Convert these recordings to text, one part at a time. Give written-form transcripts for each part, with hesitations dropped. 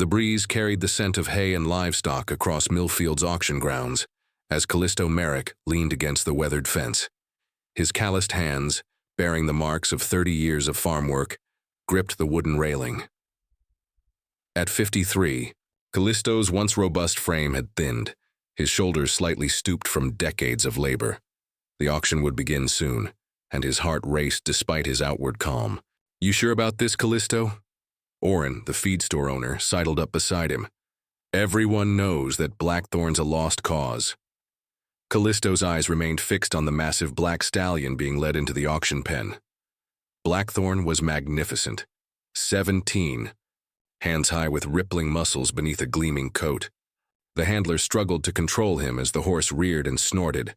The breeze carried the scent of hay and livestock across Millfield's auction grounds as Callisto Merrick leaned against the weathered fence. His calloused hands, bearing the marks of 30 years of farm work, gripped the wooden railing. At 53, Callisto's once robust frame had thinned, his shoulders slightly stooped from decades of labor. The auction would begin soon, and his heart raced despite his outward calm. "You sure about this, Callisto?" Orrin, the feed store owner, sidled up beside him. "Everyone knows that Blackthorn's a lost cause." Callisto's eyes remained fixed on the massive black stallion being led into the auction pen. Blackthorn was magnificent. 17, hands high with rippling muscles beneath a gleaming coat. The handler struggled to control him as the horse reared and snorted,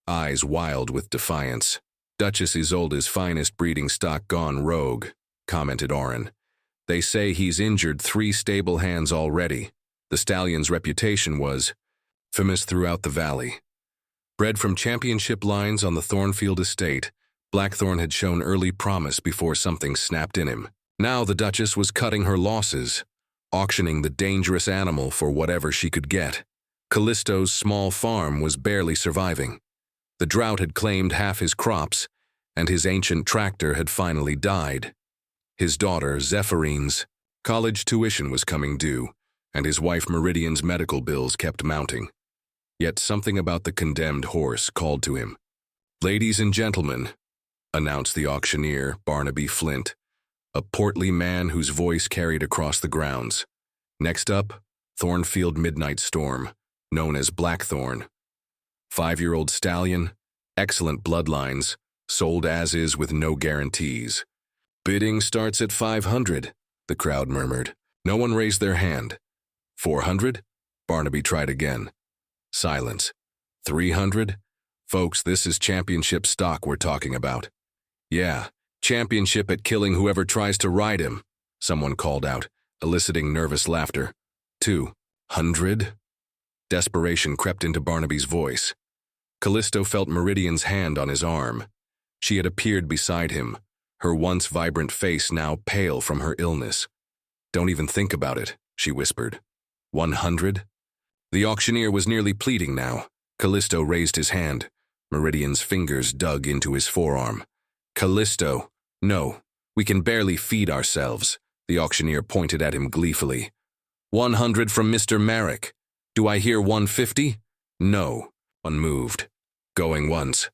eyes wild with defiance. "Duchess Isolde's finest breeding stock gone rogue," commented Orrin. "They say he's injured 3 stable hands already." The stallion's reputation was famous throughout the valley. Bred from championship lines on the Thornfield estate, Blackthorn had shown early promise before something snapped in him. Now the Duchess was cutting her losses, auctioning the dangerous animal for whatever she could get. Callisto's small farm was barely surviving. The drought had claimed half his crops, and his ancient tractor had finally died. His daughter, Zephyrines' college tuition was coming due, and his wife Meridian's medical bills kept mounting. Yet something about the condemned horse called to him. "Ladies and gentlemen," announced the auctioneer, Barnaby Flint, a portly man whose voice carried across the grounds. "Next up, Thornfield Midnight Storm, known as Blackthorn. 5-year-old stallion, excellent bloodlines, sold as is with no guarantees. Bidding starts at 500, the crowd murmured. No one raised their hand. 400? Barnaby tried again. Silence. 300? Folks, this is championship stock we're talking about. Yeah, championship at killing whoever tries to ride him, someone called out, eliciting nervous laughter. 200? Desperation crept into Barnaby's voice. Callisto felt Meridian's hand on his arm. She had appeared beside him, her once vibrant face now pale from her illness. "Don't even think about it," she whispered. 100? The auctioneer was nearly pleading now. Callisto raised his hand. Meridian's fingers dug into his forearm. "Callisto, no, we can barely feed ourselves," the auctioneer pointed at him gleefully. 100 from Mr. Merrick. Do I hear 150? No. Unmoved. Going once.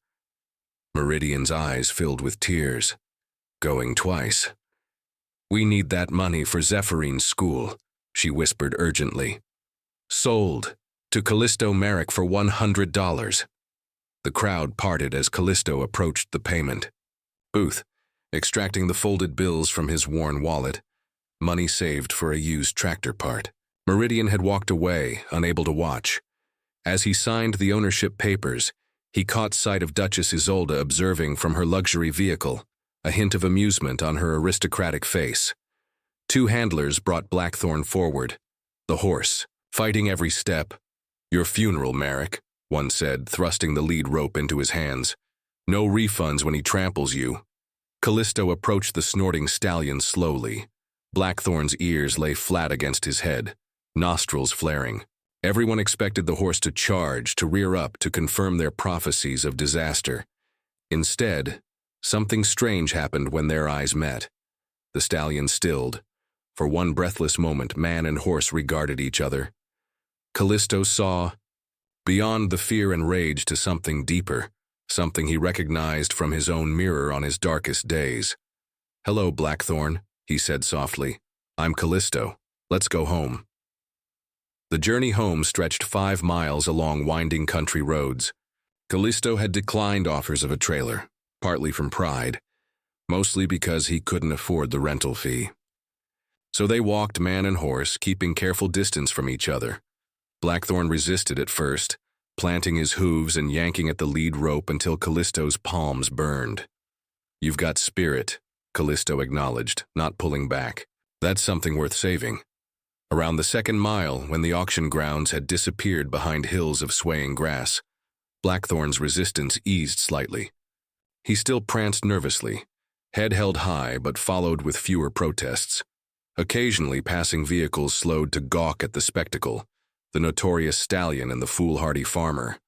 Meridian's eyes filled with tears. Going twice. "We need that money for Zephyrines' school," she whispered urgently. "Sold. To Callisto Merrick for $100. The crowd parted as Callisto approached the payment booth, extracting the folded bills from his worn wallet, money saved for a used tractor part. Meridian had walked away, unable to watch. As he signed the ownership papers, he caught sight of Duchess Isolde observing from her luxury vehicle, a hint of amusement on her aristocratic face. 2 handlers brought Blackthorn forward, the horse, fighting every step. "Your funeral, Merrick," one said, thrusting the lead rope into his hands. "No refunds when he tramples you." Callisto approached the snorting stallion slowly. Blackthorn's ears lay flat against his head, nostrils flaring. Everyone expected the horse to charge, to rear up, to confirm their prophecies of disaster. Instead, something strange happened when their eyes met. The stallion stilled. For one breathless moment, man and horse regarded each other. Callisto saw, beyond the fear and rage, to something deeper, something he recognized from his own mirror on his darkest days. "Hello, Blackthorn," he said softly. "I'm Callisto. Let's go home." The journey home stretched 5 miles along winding country roads. Callisto had declined offers of a trailer, partly from pride, mostly because he couldn't afford the rental fee. So they walked man and horse, keeping careful distance from each other. Blackthorn resisted at first, planting his hooves and yanking at the lead rope until Callisto's palms burned. "You've got spirit," Callisto acknowledged, not pulling back. "That's something worth saving." Around the 2nd mile, when the auction grounds had disappeared behind hills of swaying grass, Blackthorn's resistance eased slightly. He still pranced nervously, head held high but followed with fewer protests. Occasionally, passing vehicles slowed to gawk at the spectacle, the notorious stallion and the foolhardy farmer.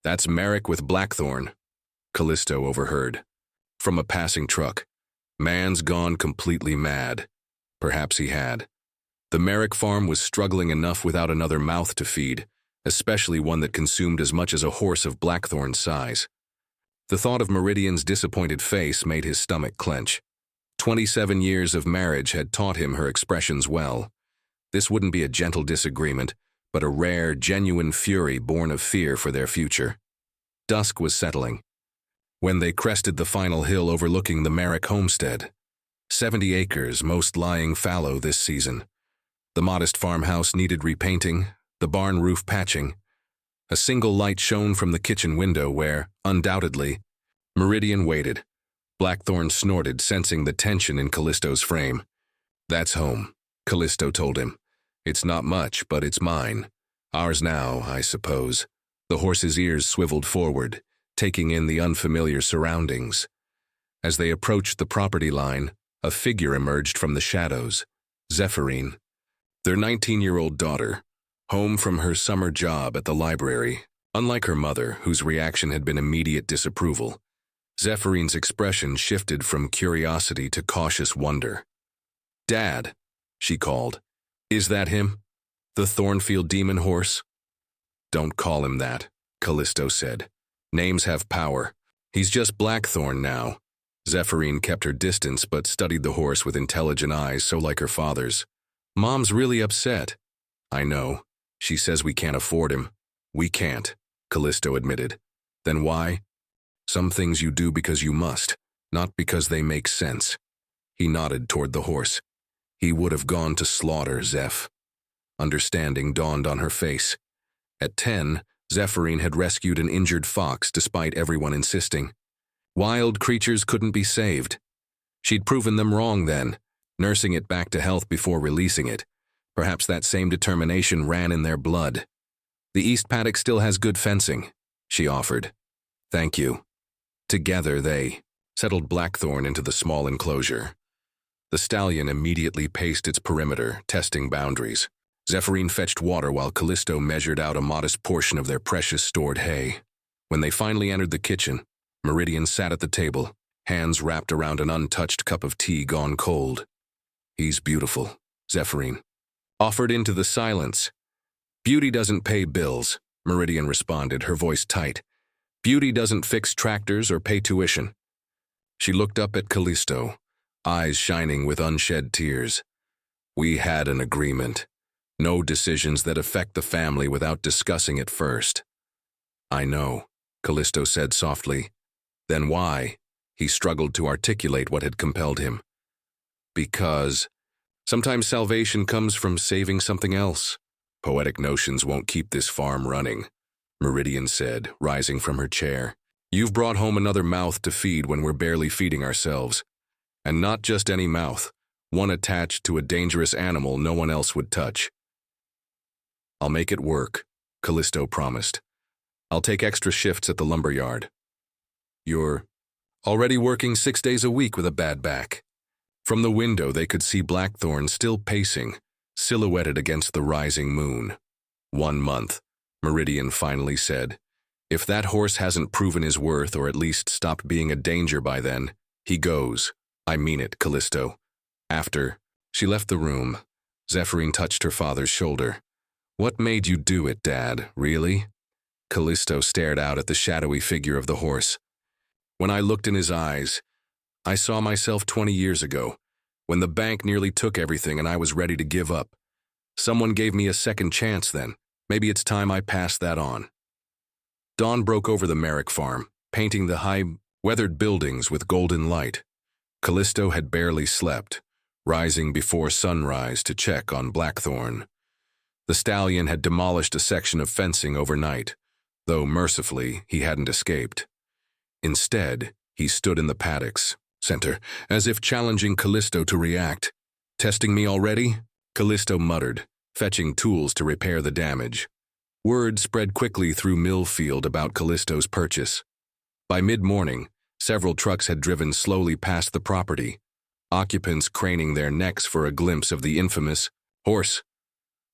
"That's Merrick with Blackthorn," Callisto overheard. From a passing truck. "Man's gone completely mad." Perhaps he had. The Merrick farm was struggling enough without another mouth to feed, especially one that consumed as much as a horse of Blackthorn's size. The thought of Meridian's disappointed face made his stomach clench. 27 years of marriage had taught him her expressions well. This wouldn't be a gentle disagreement, but a rare, genuine fury born of fear for their future. Dusk was settling when they crested the final hill overlooking the Merrick homestead. 70 acres, most lying fallow this season. The modest farmhouse needed repainting, the barn roof patching. A single light shone from the kitchen window where, undoubtedly, Meridian waited. Blackthorn snorted, sensing the tension in Callisto's frame. "That's home," Callisto told him. "It's not much, but it's mine. Ours now, I suppose." The horse's ears swiveled forward, taking in the unfamiliar surroundings. As they approached the property line, a figure emerged from the shadows. Zephyrine, their 19-year-old daughter, home from her summer job at the library. Unlike her mother, whose reaction had been immediate disapproval, Zephyrines' expression shifted from curiosity to cautious wonder. "Dad," she called. "Is that him? The Thornfield demon horse?" "Don't call him that," Callisto said. "Names have power. He's just Blackthorn now." Zephyrine kept her distance but studied the horse with intelligent eyes so like her father's. "Mom's really upset." "I know. She says we can't afford him." "We can't," Callisto admitted. "Then why?" "Some things you do because you must, not because they make sense." He nodded toward the horse. "He would have gone to slaughter, Zeph." Understanding dawned on her face. At 10, Zephyrine had rescued an injured fox despite everyone insisting. Wild creatures couldn't be saved. She'd proven them wrong then, nursing it back to health before releasing it. Perhaps that same determination ran in their blood. "The East Paddock still has good fencing," she offered. "Thank you." Together they settled Blackthorn into the small enclosure. The stallion immediately paced its perimeter, testing boundaries. Zephyrine fetched water while Callisto measured out a modest portion of their precious stored hay. When they finally entered the kitchen, Meridian sat at the table, hands wrapped around an untouched cup of tea gone cold. "He's beautiful," Zephyrine offered into the silence. "Beauty doesn't pay bills," Meridian responded, her voice tight. "Beauty doesn't fix tractors or pay tuition." She looked up at Callisto, eyes shining with unshed tears. "We had an agreement. No decisions that affect the family without discussing it first." "I know," Callisto said softly. "Then why?" He struggled to articulate what had compelled him. "Because sometimes salvation comes from saving something else. Poetic notions won't keep this farm running," Meridian said, rising from her chair. "You've brought home another mouth to feed when we're barely feeding ourselves. And not just any mouth, one attached to a dangerous animal no one else would touch." "I'll make it work," Callisto promised. "I'll take extra shifts at the lumberyard." "You're already working 6 days a week with a bad back." From the window they could see Blackthorn still pacing, silhouetted against the rising moon. 1 month, Meridian finally said. "If that horse hasn't proven his worth or at least stopped being a danger by then, he goes. I mean it, Callisto." After she left the room, Zephyrine touched her father's shoulder. "What made you do it, Dad, really?" Callisto stared out at the shadowy figure of the horse. "When I looked in his eyes, I saw myself 20 years ago, when the bank nearly took everything and I was ready to give up. Someone gave me a second chance then. Maybe it's time I passed that on." Dawn broke over the Merrick farm, painting the high, weathered buildings with golden light. Callisto had barely slept, rising before sunrise to check on Blackthorn. The stallion had demolished a section of fencing overnight, though mercifully he hadn't escaped. Instead, he stood in the paddock's center, as if challenging Callisto to react. "Testing me already?" Callisto muttered, fetching tools to repair the damage. Word spread quickly through Millfield about Callisto's purchase. By mid-morning, several trucks had driven slowly past the property. occupants craning their necks for a glimpse of the infamous horse.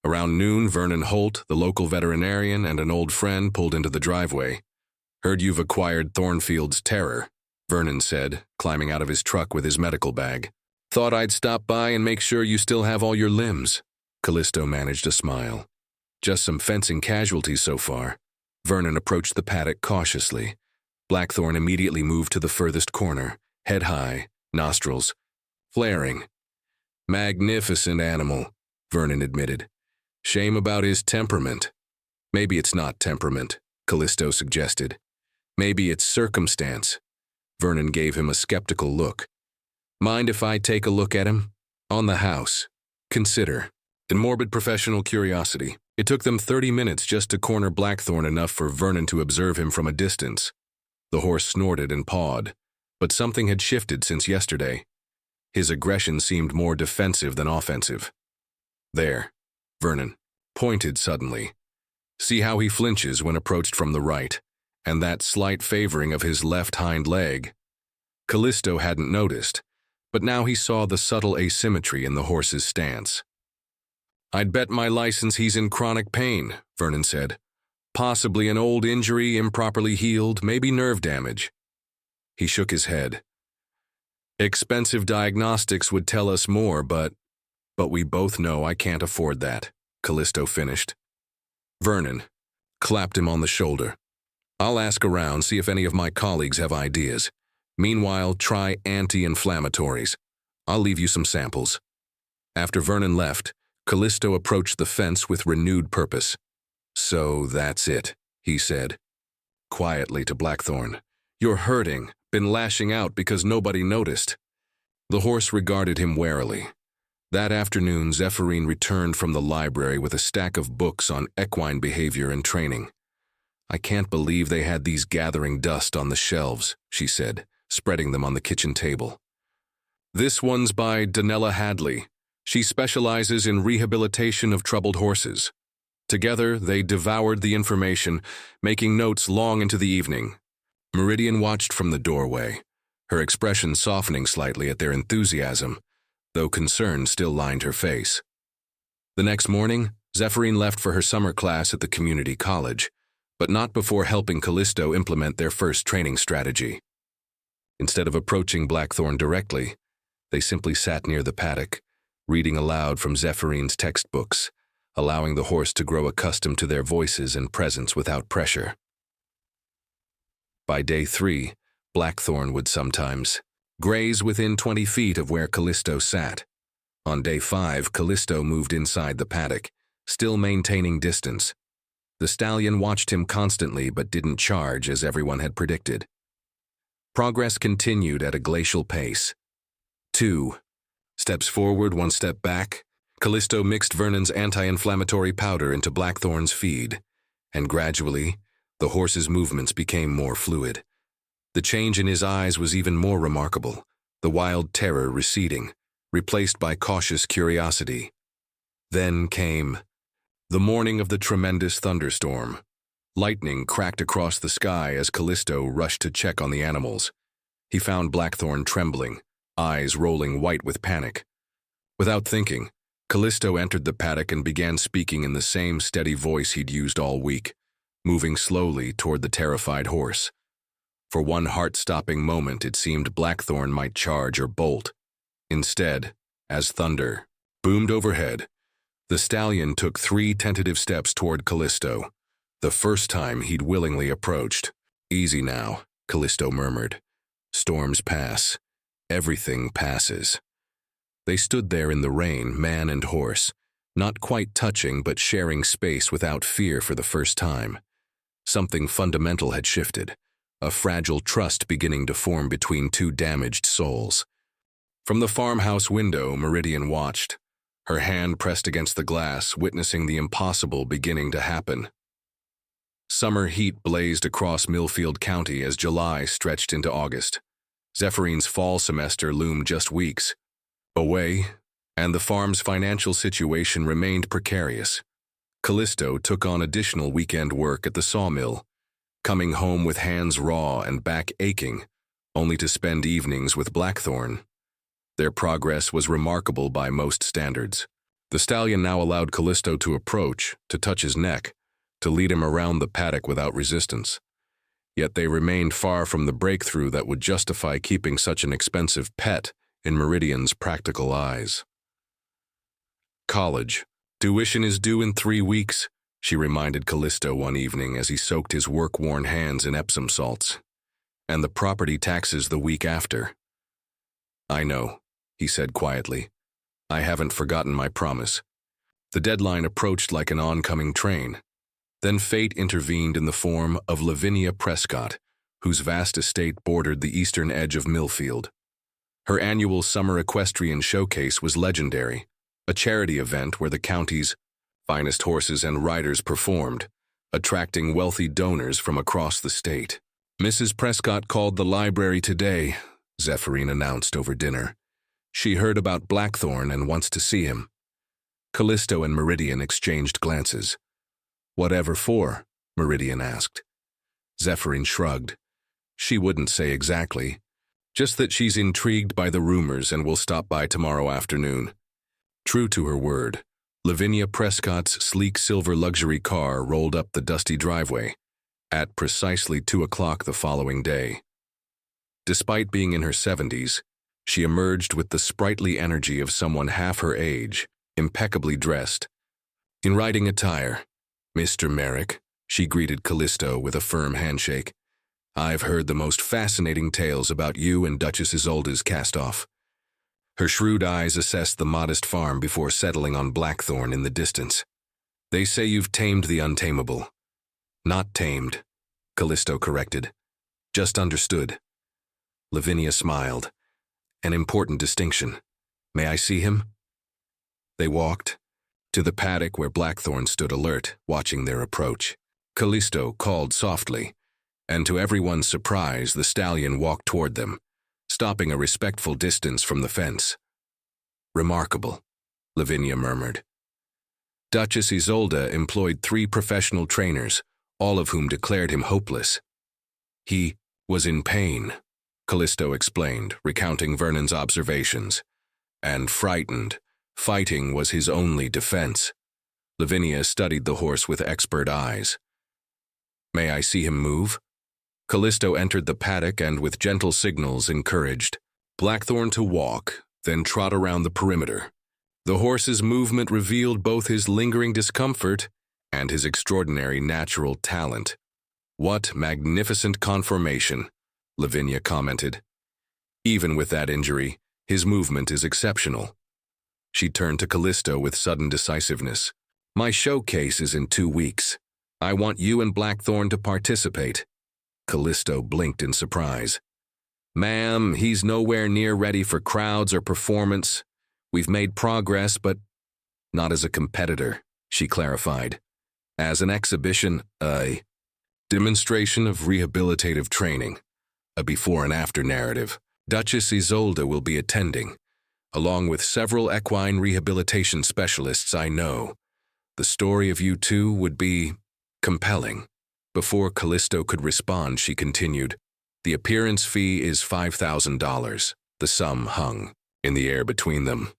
Around noon, Vernon Holt, the local veterinarian, and an old friend pulled into the driveway. "Heard you've acquired Thornfield's terror," Vernon said, climbing out of his truck with his medical bag. "Thought I'd stop by and make sure you still have all your limbs." Callisto managed a smile. "Just some fencing casualties so far." Vernon approached the paddock cautiously. Blackthorn immediately moved to the furthest corner, head high, nostrils flaring. "Magnificent animal," Vernon admitted. "Shame about his temperament." "Maybe it's not temperament," Callisto suggested. "Maybe it's circumstance." Vernon gave him a skeptical look. "Mind if I take a look at him?" "On the house. Consider." In morbid professional curiosity, it took them 30 minutes just to corner Blackthorn enough for Vernon to observe him from a distance. The horse snorted and pawed, but something had shifted since yesterday. His aggression seemed more defensive than offensive. "There," Vernon pointed suddenly. "See how he flinches when approached from the right, and that slight favoring of his left hind leg." Callisto hadn't noticed, but now he saw the subtle asymmetry in the horse's stance. "I'd bet my license he's in chronic pain," Vernon said. "Possibly an old injury, improperly healed, maybe nerve damage." He shook his head. "Expensive diagnostics would tell us more, but we both know I can't afford that," Callisto finished. Vernon clapped him on the shoulder. "I'll ask around, see if any of my colleagues have ideas. Meanwhile, try anti-inflammatories. I'll leave you some samples." After Vernon left, Callisto approached the fence with renewed purpose. "So that's it," he said, quietly to Blackthorn. "You're hurting, been lashing out because nobody noticed." The horse regarded him warily. That afternoon, Zephyrine returned from the library with a stack of books on equine behavior and training. "I can't believe they had these gathering dust on the shelves," she said, spreading them on the kitchen table. "This one's by Donella Hadley. She specializes in rehabilitation of troubled horses." Together, they devoured the information, making notes long into the evening. Meridian watched from the doorway, her expression softening slightly at their enthusiasm, though concern still lined her face. The next morning, Zephyrine left for her summer class at the community college, but not before helping Callisto implement their first training strategy. Instead of approaching Blackthorn directly, they simply sat near the paddock, reading aloud from Zephyrine's textbooks, allowing the horse to grow accustomed to their voices and presence without pressure. By day 3, Blackthorn would sometimes graze within 20 feet of where Callisto sat. On day 5, Callisto moved inside the paddock, still maintaining distance. The stallion watched him constantly but didn't charge as everyone had predicted. Progress continued at a glacial pace. 2 steps forward, 1 step back. Callisto mixed Vernon's anti-inflammatory powder into Blackthorn's feed, and gradually, the horse's movements became more fluid. The change in his eyes was even more remarkable, the wild terror receding, replaced by cautious curiosity. Then came the morning of the tremendous thunderstorm. Lightning cracked across the sky as Callisto rushed to check on the animals. He found Blackthorn trembling, eyes rolling white with panic. Without thinking, Callisto entered the paddock and began speaking in the same steady voice he'd used all week, moving slowly toward the terrified horse. For one heart-stopping moment, it seemed Blackthorn might charge or bolt. Instead, as thunder boomed overhead, the stallion took 3 tentative steps toward Callisto, the first time he'd willingly approached. "Easy now," Callisto murmured. "Storms pass. Everything passes." They stood there in the rain, man and horse, not quite touching but sharing space without fear for the first time. Something fundamental had shifted, a fragile trust beginning to form between 2 damaged souls. From the farmhouse window, Meridian watched, her hand pressed against the glass, witnessing the impossible beginning to happen. Summer heat blazed across Millfield County as July stretched into August. Zephyrine's fall semester loomed just weeks away, and the farm's financial situation remained precarious. Callisto took on additional weekend work at the sawmill, coming home with hands raw and back aching, only to spend evenings with Blackthorn. Their progress was remarkable by most standards. The stallion now allowed Callisto to approach, to touch his neck, to lead him around the paddock without resistance. Yet they remained far from the breakthrough that would justify keeping such an expensive pet in Meridian's practical eyes. College. Tuition is due in 3 weeks, she reminded Callisto one evening as he soaked his work-worn hands in Epsom salts. And the property taxes the week after. I know, he said quietly. I haven't forgotten my promise. The deadline approached like an oncoming train. Then fate intervened in the form of Lavinia Prescott, whose vast estate bordered the eastern edge of Millfield. Her annual summer equestrian showcase was legendary, a charity event where the county's finest horses and riders performed, attracting wealthy donors from across the state. Mrs. Prescott called the library today, Zephyrin announced over dinner. She heard about Blackthorn and wants to see him. Callisto and Meridian exchanged glances. Whatever for? Meridian asked. Zephyrin shrugged. She wouldn't say exactly, just that she's intrigued by the rumors and will stop by tomorrow afternoon. True to her word, Lavinia Prescott's sleek silver luxury car rolled up the dusty driveway at precisely 2 o'clock the following day. Despite being in her 70s, she emerged with the sprightly energy of someone half her age, impeccably dressed. In riding attire, Mr. Merrick, she greeted Callisto with a firm handshake. I've heard the most fascinating tales about you and Duchess Isolde's cast-off. Her shrewd eyes assessed the modest farm before settling on Blackthorn in the distance. They say you've tamed the untamable. Not tamed, Callisto corrected. Just understood. Lavinia smiled. An important distinction. May I see him? They walked to the paddock where Blackthorn stood alert, watching their approach. Callisto called softly, and to everyone's surprise, the stallion walked toward them, stopping a respectful distance from the fence. Remarkable, Lavinia murmured. Duchess Isolde employed 3 professional trainers, all of whom declared him hopeless. He was in pain, Callisto explained, recounting Vernon's observations. And frightened. Fighting was his only defense. Lavinia studied the horse with expert eyes. May I see him move? Callisto entered the paddock and with gentle signals encouraged Blackthorn to walk, then trot around the perimeter. The horse's movement revealed both his lingering discomfort and his extraordinary natural talent. What magnificent conformation, Lavinia commented. Even with that injury, his movement is exceptional. She turned to Callisto with sudden decisiveness. My showcase is in 2 weeks. I want you and Blackthorn to participate. Callisto blinked in surprise. Ma'am, he's nowhere near ready for crowds or performance. We've made progress, but not as a competitor, she clarified. As an exhibition, a demonstration of rehabilitative training, a before and after narrative. Duchess Isolde will be attending, along with several equine rehabilitation specialists I know. The story of you two would be compelling. Before Callisto could respond, she continued, The appearance fee is $5,000. The sum hung in the air between them.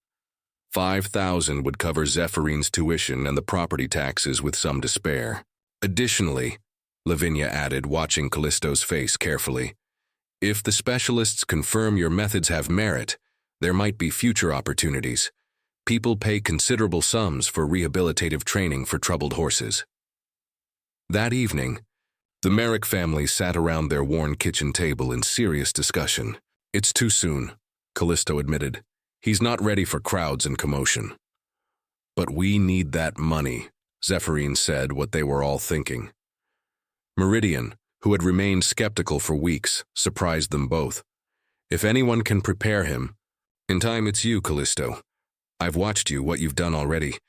$5,000 would cover Zephyrin's tuition and the property taxes with some despair. Additionally, Lavinia added, watching Callisto's face carefully, if the specialists confirm your methods have merit, there might be future opportunities. People pay considerable sums for rehabilitative training for troubled horses. That evening, the Merrick family sat around their worn kitchen table in serious discussion. It's too soon, Callisto admitted. He's not ready for crowds and commotion. But we need that money, Zephyrin said, what they were all thinking. Meridian, who had remained skeptical for weeks, surprised them both. If anyone can prepare him, in time it's you, Callisto. I've watched you, what you've done already.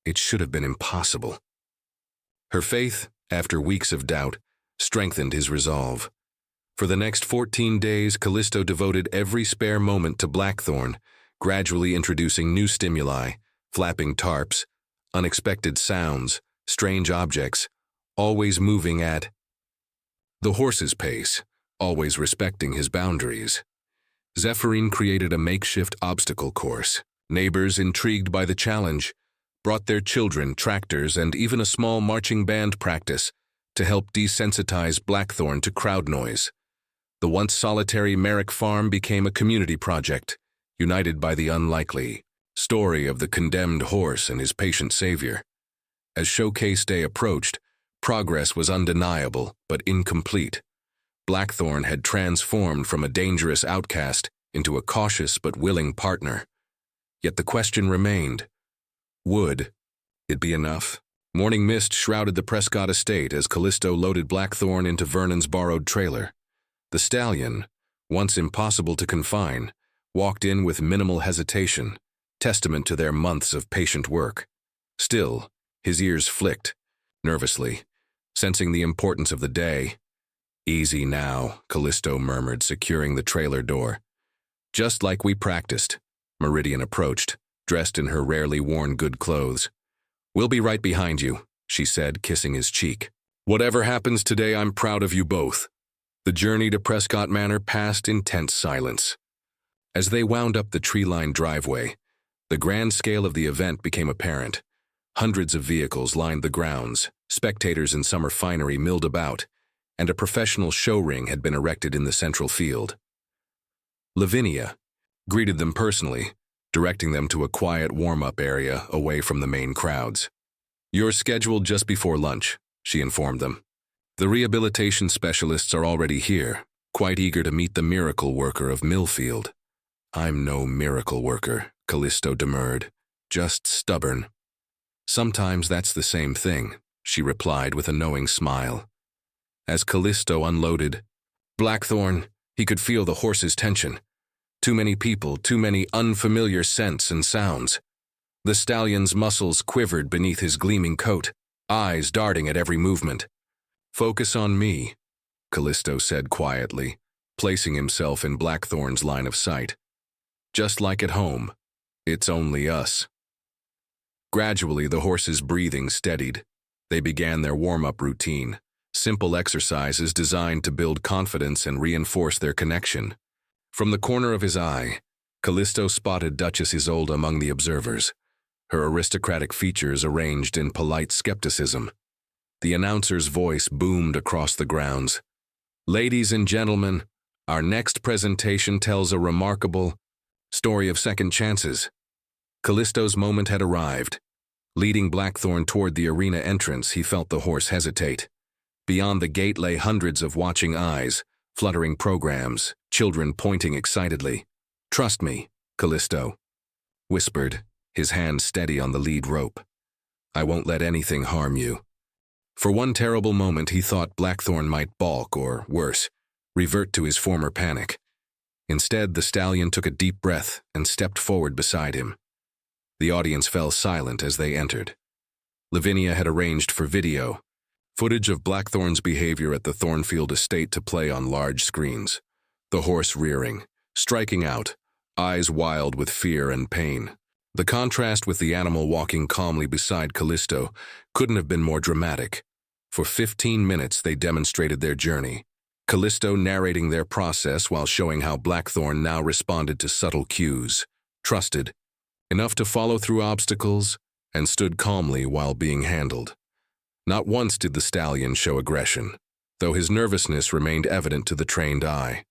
It should have been impossible. Her faith, after weeks of doubt, strengthened his resolve. For the next 14 days, Callisto devoted every spare moment to Blackthorn, gradually introducing new stimuli, flapping tarps, unexpected sounds, strange objects, always moving at the horse's pace, always respecting his boundaries. Zephyrine created a makeshift obstacle course. Neighbors, intrigued by the challenge, brought their children, tractors, and even a small marching band practice to help desensitize Blackthorn to crowd noise. The once solitary Merrick farm became a community project, united by the unlikely story of the condemned horse and his patient savior. As showcase day approached, progress was undeniable but incomplete. Blackthorn had transformed from a dangerous outcast into a cautious but willing partner. Yet the question remained, would it be enough? Morning mist shrouded the Prescott estate as Callisto loaded Blackthorn into Vernon's borrowed trailer. The stallion, once impossible to confine, walked in with minimal hesitation, testament to their months of patient work. Still, his ears flicked, nervously, sensing the importance of the day. "Easy now," Callisto murmured, securing the trailer door. "Just like we practiced." Meridian approached, dressed in her rarely worn good clothes. "We'll be right behind you," she said, kissing his cheek. "Whatever happens today, I'm proud of you both." The journey to Prescott Manor passed in tense silence. As they wound up the tree-lined driveway, the grand scale of the event became apparent. Hundreds of vehicles lined the grounds, spectators in summer finery milled about, and a professional show ring had been erected in the central field. Lavinia greeted them personally, directing them to a quiet warm-up area away from the main crowds. "You're scheduled just before lunch," she informed them. "The rehabilitation specialists are already here, quite eager to meet the miracle worker of Millfield." "I'm no miracle worker," Callisto demurred, "just stubborn." "Sometimes that's the same thing," she replied with a knowing smile. As Callisto unloaded Blackthorn, he could feel the horse's tension. Too many people, too many unfamiliar scents and sounds. The stallion's muscles quivered beneath his gleaming coat, eyes darting at every movement. "Focus on me," Callisto said quietly, placing himself in Blackthorn's line of sight. "Just like at home, it's only us." Gradually, the horse's breathing steadied. They began their warm-up routine, simple exercises designed to build confidence and reinforce their connection. From the corner of his eye, Callisto spotted Duchess Isolde among the observers, her aristocratic features arranged in polite skepticism. The announcer's voice boomed across the grounds. "Ladies and gentlemen, our next presentation tells a remarkable story of second chances." Callisto's moment had arrived. Leading Blackthorn toward the arena entrance, he felt the horse hesitate. Beyond the gate lay hundreds of watching eyes, fluttering programs, children pointing excitedly. "Trust me," Callisto whispered, his hand steady on the lead rope. "I won't let anything harm you." For one terrible moment he thought Blackthorn might balk or, worse, revert to his former panic. Instead, the stallion took a deep breath and stepped forward beside him. The audience fell silent as they entered. Lavinia had arranged for video, footage of Blackthorn's behavior at the Thornfield estate to play on large screens. The horse rearing, striking out, eyes wild with fear and pain. The contrast with the animal walking calmly beside Callisto couldn't have been more dramatic. For 15 minutes they demonstrated their journey, Callisto narrating their process while showing how Blackthorn now responded to subtle cues, trusted enough to follow through obstacles, and stood calmly while being handled. Not once did the stallion show aggression, though his nervousness remained evident to the trained eye.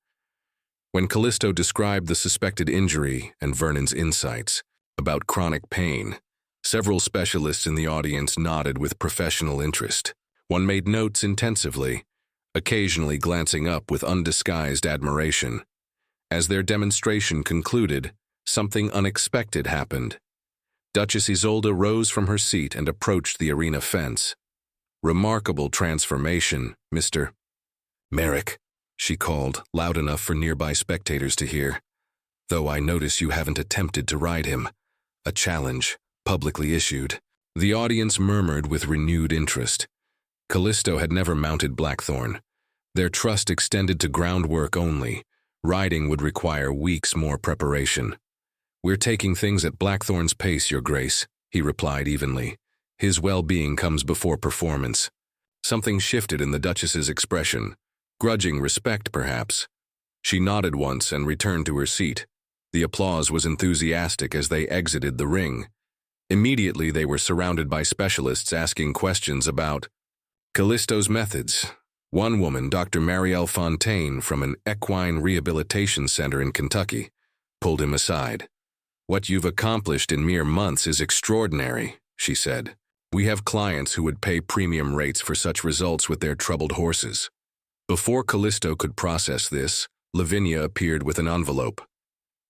When Callisto described the suspected injury and Vernon's insights about chronic pain, several specialists in the audience nodded with professional interest. One made notes intensively, occasionally glancing up with undisguised admiration. As their demonstration concluded, something unexpected happened. Duchess Isolde rose from her seat and approached the arena fence. "Remarkable transformation, Mr. Merrick," she called, loud enough for nearby spectators to hear. "Though I notice you haven't attempted to ride him. A challenge, publicly issued." The audience murmured with renewed interest. Callisto had never mounted Blackthorn. Their trust extended to groundwork only. Riding would require weeks more preparation. "We're taking things at Blackthorn's pace, Your Grace," he replied evenly. "His well-being comes before performance." Something shifted in the Duchess's expression. Grudging respect, perhaps. She nodded once and returned to her seat. The applause was enthusiastic as they exited the ring. Immediately they were surrounded by specialists asking questions about Callisto's methods. One woman, Dr. Marielle Fontaine from an equine rehabilitation center in Kentucky, pulled him aside. "What you've accomplished in mere months is extraordinary," she said. "We have clients who would pay premium rates for such results with their troubled horses." Before Callisto could process this, Lavinia appeared with an envelope.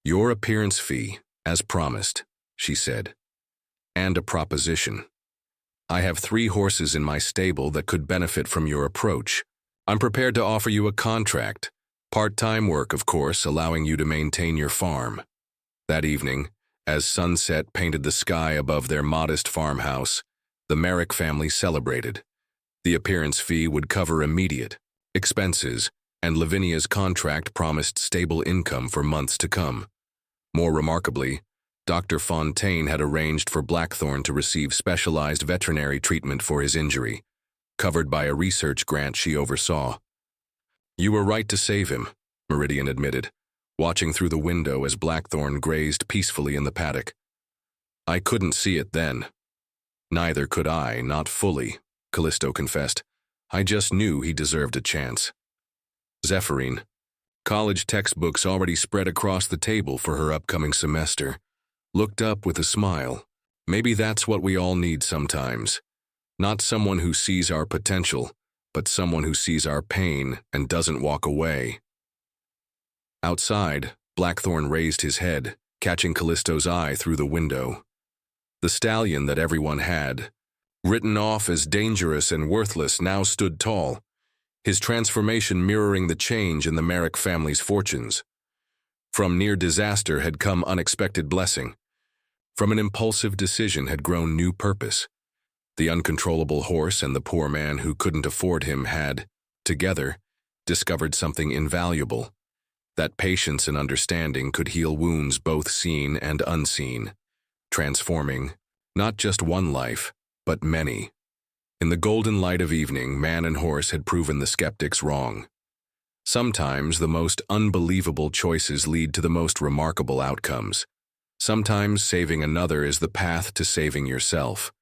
"Your appearance fee, as promised," she said. "And a proposition. I have 3 horses in my stable that could benefit from your approach. I'm prepared to offer you a contract. Part-time work, of course, allowing you to maintain your farm." That evening, as sunset painted the sky above their modest farmhouse, the Merrick family celebrated. The appearance fee would cover immediate expenses, and Lavinia's contract promised stable income for months to come. More remarkably, Dr. Fontaine had arranged for Blackthorne to receive specialized veterinary treatment for his injury, covered by a research grant she oversaw. "You were right to save him," Meridian admitted, watching through the window as Blackthorne grazed peacefully in the paddock. "I couldn't see it then." "Neither could I, not fully," Callisto confessed. "I just knew he deserved a chance." Zephyrine, college textbooks already spread across the table for her upcoming semester, looked up with a smile. Maybe that's what we all need sometimes. Not someone who sees our potential, but someone who sees our pain and doesn't walk away. Outside, Blackthorne raised his head, catching Callisto's eye through the window. The stallion that everyone had, written off as dangerous and worthless, now stood tall, his transformation mirroring the change in the Merrick family's fortunes. From near disaster had come unexpected blessing. From an impulsive decision had grown new purpose. The uncontrollable horse and the poor man who couldn't afford him had, together, discovered something invaluable. That patience and understanding could heal wounds both seen and unseen, transforming not just one life, but many. In the golden light of evening, man and horse had proven the skeptics wrong. Sometimes the most unbelievable choices lead to the most remarkable outcomes. Sometimes saving another is the path to saving yourself.